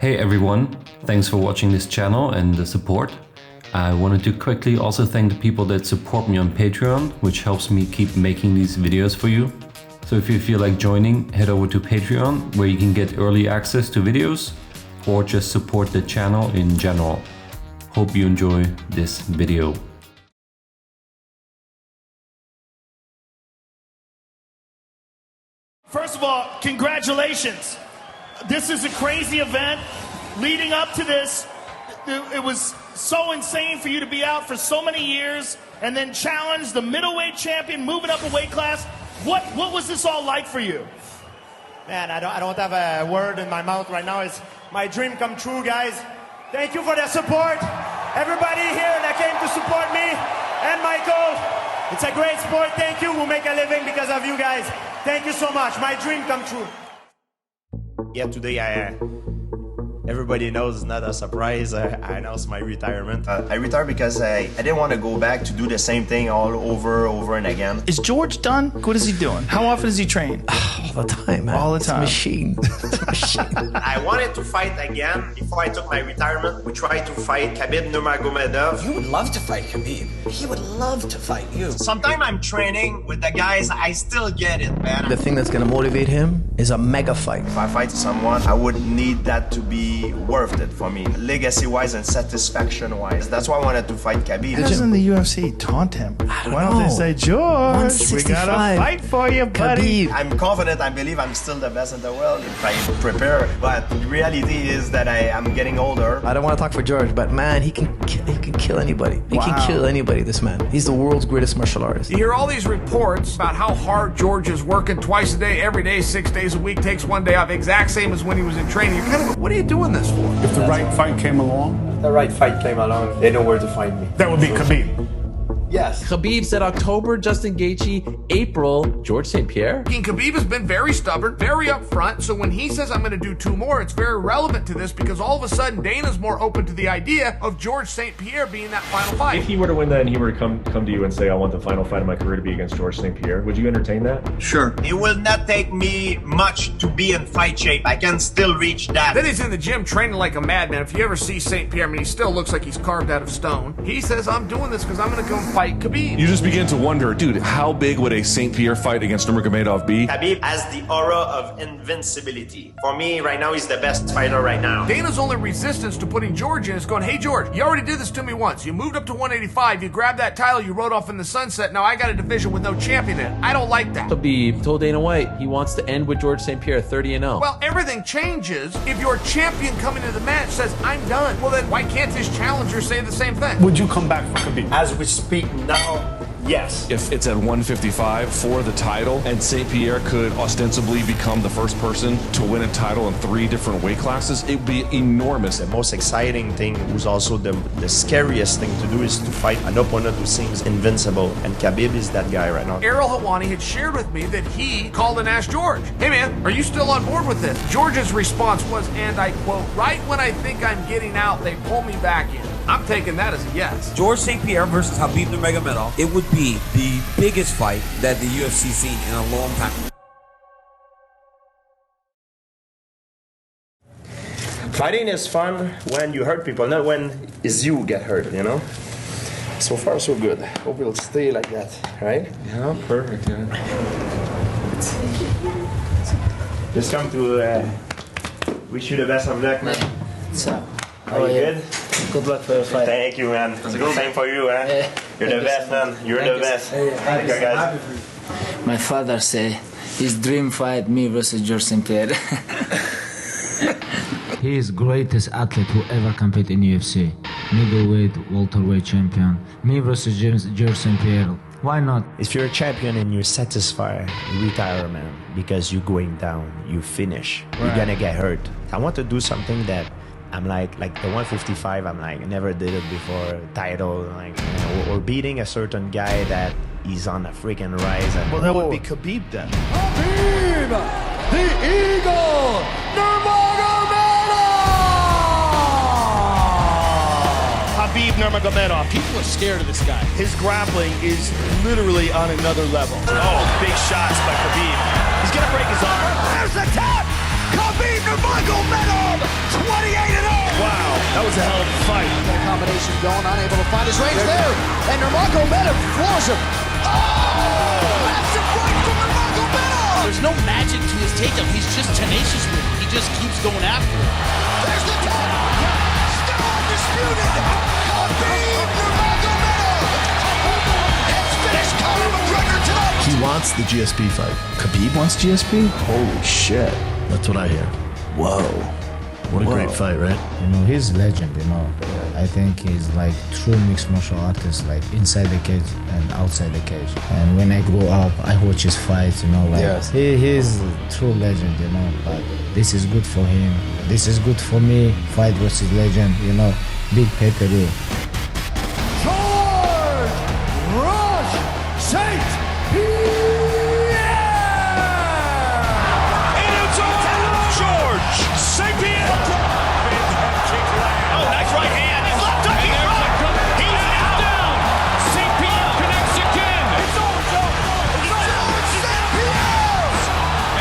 Hey everyone, thanks for watching this channel and the support. I wanted to quickly also thank the people that support me on Patreon, which helps me keep making these videos for you. So if you feel like joining, head over to Patreon, where you can get early access to videos or just support the channel in general. Hope you enjoy this video. First of all, congratulations. This is a crazy event. Leading up to this, it was so insane for you to be out for so many years and then challenge the middleweight champion, moving up a weight class. What was this all like for you? Man, I don't have a word in my mouth right now. It's my dream come true, guys. Thank you for the support. Everybody here that came to support me and Michael. It's a great sport. Thank you. We'll make a living because of you guys. Thank you so much. My dream come true. Yeah, today everybody knows it's not a surprise. I announced my retirement. I retired because I didn't want to go back to do the same thing all over and again. Is George done? What is he doing? How often does he train? All the time, man. All the time. It's a machine. It's a machine. I wanted to fight again before I took my retirement. We tried to fight Khabib Nurmagomedov. You would love to fight Khabib. He would love to fight you. Sometimes I'm training with the guys, I still get it, man. The thing that's going to motivate him is a mega fight. If I fight someone, I would need that to be worth it for me, legacy-wise and satisfaction-wise. That's why I wanted to fight Khabib. Why doesn't the UFC taunt him? Why don't they say, George, we got a fight for you, buddy? Khabib. I'm confident, I believe I'm still the best in the world if I prepare, but the reality is that I'm getting older. I don't want to talk for George, but man, he can kill anybody. He can kill anybody, this man. He's the world's greatest martial artist. You hear all these reports about how hard George is working twice a day, every day, 6 days a week, takes one day off, exact same as when he was in training. You're kind of, what are you doing this for? If the right fight came along, They know where to find me. that would be Khabib. Yes. Khabib said October, Justin Gaethje, April, George St. Pierre. King Khabib has been very stubborn, very upfront, so when he says I'm going to do 2 more, it's very relevant to this because all of a sudden Dana's more open to the idea of George St. Pierre being that final fight. If he were to win that and he were to come to you and say, I want the final fight of my career to be against George St. Pierre, would you entertain that? Sure. It will not take me much to be in fight shape. I can still reach that. Then he's in the gym training like a madman. If you ever see St. Pierre, I mean, he still looks like he's carved out of stone. He says, I'm doing this because I'm going to come fight Khabib. You just begin to wonder, dude, how big would a St. Pierre fight against Nurmagomedov be? Khabib has the aura of invincibility. For me, right now, he's the best fighter right now. Dana's only resistance to putting George in is going, hey, George, you already did this to me once. You moved up to 185, you grabbed that title, you rode off in the sunset. Now I got a division with no champion in it. I don't like that. Khabib told Dana White he wants to end with George St. Pierre 30-0. Well, everything changes if your champion coming to the match says, I'm done. Well, then why can't his challenger say the same thing? Would you come back for Khabib? As we speak now, yes. If it's at 155 for the title, and St. Pierre could ostensibly become the first person to win a title in 3 different weight classes, it would be enormous. The most exciting thing, who's also the scariest thing to do, is to fight an opponent who seems invincible. And Khabib is that guy right now. Errol Hawani had shared with me that he called and asked George, hey man, are you still on board with this? George's response was, and I quote, right when I think I'm getting out, they pull me back in. I'm taking that as a yes. George St. Pierre versus Khabib Nurmagomedov. It would be the biggest fight that the UFC seen in a long time. Fighting is fun when you hurt people, not when is you get hurt, you know? So far, so good. Hope it'll stay like that, right? Yeah, perfect, yeah. Just come to wish you the best of luck, man. So, Are you good? good luck for the fight. Thank you, man. Same for you, man. Yeah. You're the best, man. You're the best. Thank you, guys. My father say his dream fight me versus George St. Pierre. He is greatest athlete who ever compete in UFC. Middleweight, welterweight champion. Me versus George St. Pierre. Why not? If you're a champion and you're satisfied, you retire, man. Because you're going down, you finish. You're gonna get hurt. I want to do something that I'm like the 155, I'm like, I never did it before, title, like, you know, or beating a certain guy that he's on a freaking rise. And Well, that would be Khabib then. Khabib, the Eagle, Nurmagomedov! Khabib Nurmagomedov. People are scared of this guy. His grappling is literally on another level. Oh, big shots by Khabib. He's gonna break his arm. There's the tap! Khabib Nurmagomedov, 28 combination going, unable to find his range there. And Nurmagomedov floors him. Oh! Massive right from Nurmagomedov! There's no magic to his takedown. He's just tenacious with it. He just keeps going after it. There's the tap! Still undisputed! Khabib Nurmagomedov! It's finished Conor McGregor tonight! He wants the GSP fight. Khabib wants GSP? Holy shit. That's what I hear. Whoa. What a great fight, right? You know, he's a legend, you know. I think he's like true mixed martial artist, like inside the cage and outside the cage. And when I grow up, I watch his fights, you know, like he's a true legend, you know. But this is good for him. This is good for me. Fight versus legend, you know. Big pay-per-view. George Rush St. Pierre! And it's all George St. Pierre! Oh, nice right hand. He's left hook. He's right. He's now down. St. Pierre connects again. It's all George St. Pierre!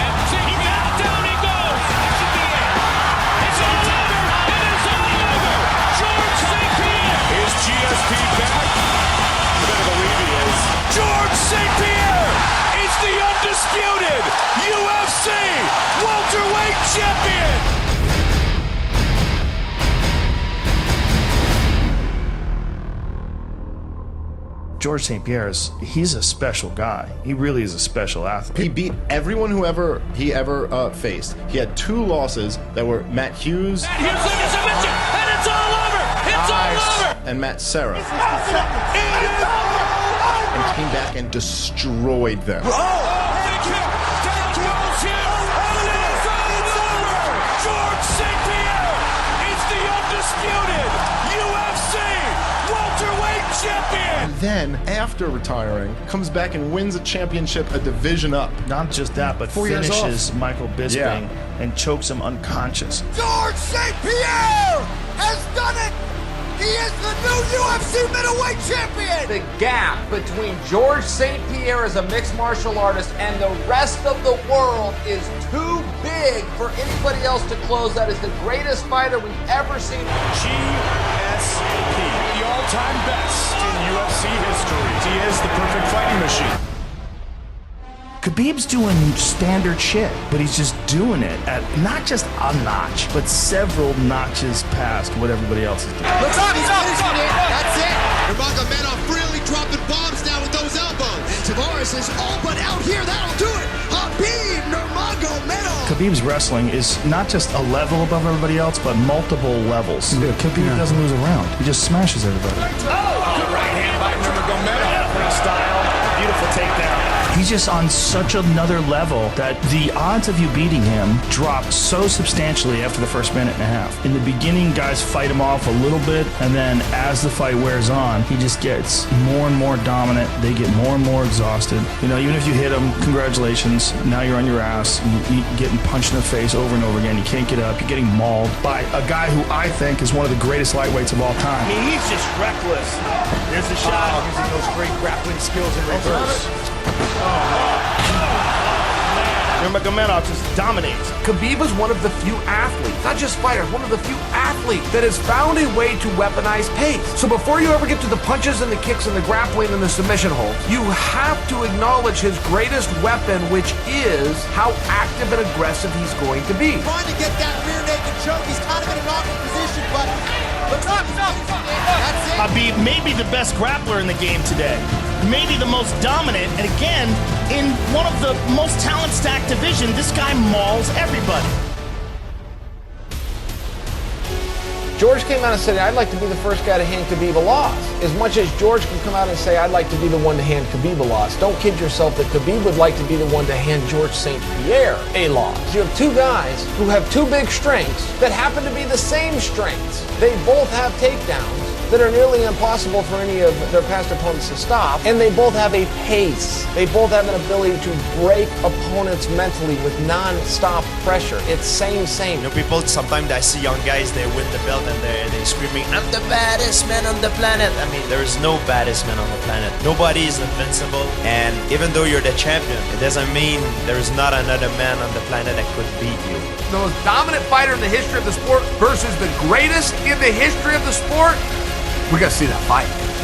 And St. Pierre down he goes. That should be it. It's all over. It is all over. George St. Pierre. Is GSP back? You better believe he is. George St. Pierre is the undisputed UFC welterweight champion. George St. Pierre he's a special guy. He really is a special athlete. He beat everyone he ever faced. He had 2 losses that were Matt Hughes. Matt Hughes with a submission, and it's all over. It's all over. And Matt Serra. And came back and destroyed them. Oh, big kick. Down 12 here. And it is all over. George St. Pierre is the undisputed UFC welterweight champion. And then, after retiring, comes back and wins a championship, a division up. Not just that, but 4 years finishes off. Michael Bisping and chokes him unconscious. George St. Pierre has done it! He is the new UFC middleweight champion! The gap between George St. Pierre as a mixed martial artist and the rest of the world is too big for anybody else to close. That is the greatest fighter we've ever seen. GSP, the all-time best in UFC history. He is the perfect fighting machine. Khabib's doing standard shit, but he's just doing it at not just a notch, but several notches past what everybody else is doing. Looks like he's finishing it. That's it. Nurmagomedov really dropping bombs now with those elbows. And Tavares is all but out here. That'll do it. Khabib Nurmagomedov. Khabib's wrestling is not just a level above everybody else, but multiple levels. Khabib doesn't lose a round. He just smashes everybody. Oh, right hand by Nurmagomedov. Style. Beautiful takedown. He's just on such another level that the odds of you beating him drop so substantially after the first minute and a half. In the beginning, guys fight him off a little bit, and then as the fight wears on, he just gets more and more dominant. They get more and more exhausted. You know, even if you hit him, congratulations, now you're on your ass. You're getting punched in the face over and over again. You can't get up. You're getting mauled by a guy who I think is one of the greatest lightweights of all time. I mean, he's just reckless. There's the shot. Using those great grappling skills in reverse. Nurmagomedov just dominates. Khabib is one of the few athletes, not just fighters, one of the few athletes that has found a way to weaponize pace. So before you ever get to the punches and the kicks and the grappling and the submission holds, you have to acknowledge his greatest weapon, which is how active and aggressive he's going to be. Trying to get that rear naked choke. He's kind of in an awkward position, but looks up. That's it. Khabib may be the best grappler in the game today. Maybe the most dominant, and again, in one of the most talent-stacked division, this guy mauls everybody. George came out and said, I'd like to be the first guy to hand Khabib a loss. As much as George can come out and say, I'd like to be the one to hand Khabib a loss, don't kid yourself that Khabib would like to be the one to hand George St. Pierre a loss. You have 2 guys who have 2 big strengths that happen to be the same strengths. They both have takedowns that are nearly impossible for any of their past opponents to stop, and they both have a pace. They both have an ability to break opponents mentally with non-stop pressure. It's same. You know, people, sometimes I see young guys, they win the belt and they're screaming, I'm the baddest man on the planet. I mean, there is no baddest man on the planet. Nobody is invincible, and even though you're the champion, it doesn't mean there is not another man on the planet that could beat you. The most dominant fighter in the history of the sport versus the greatest in the history of the sport. We got to see that fight.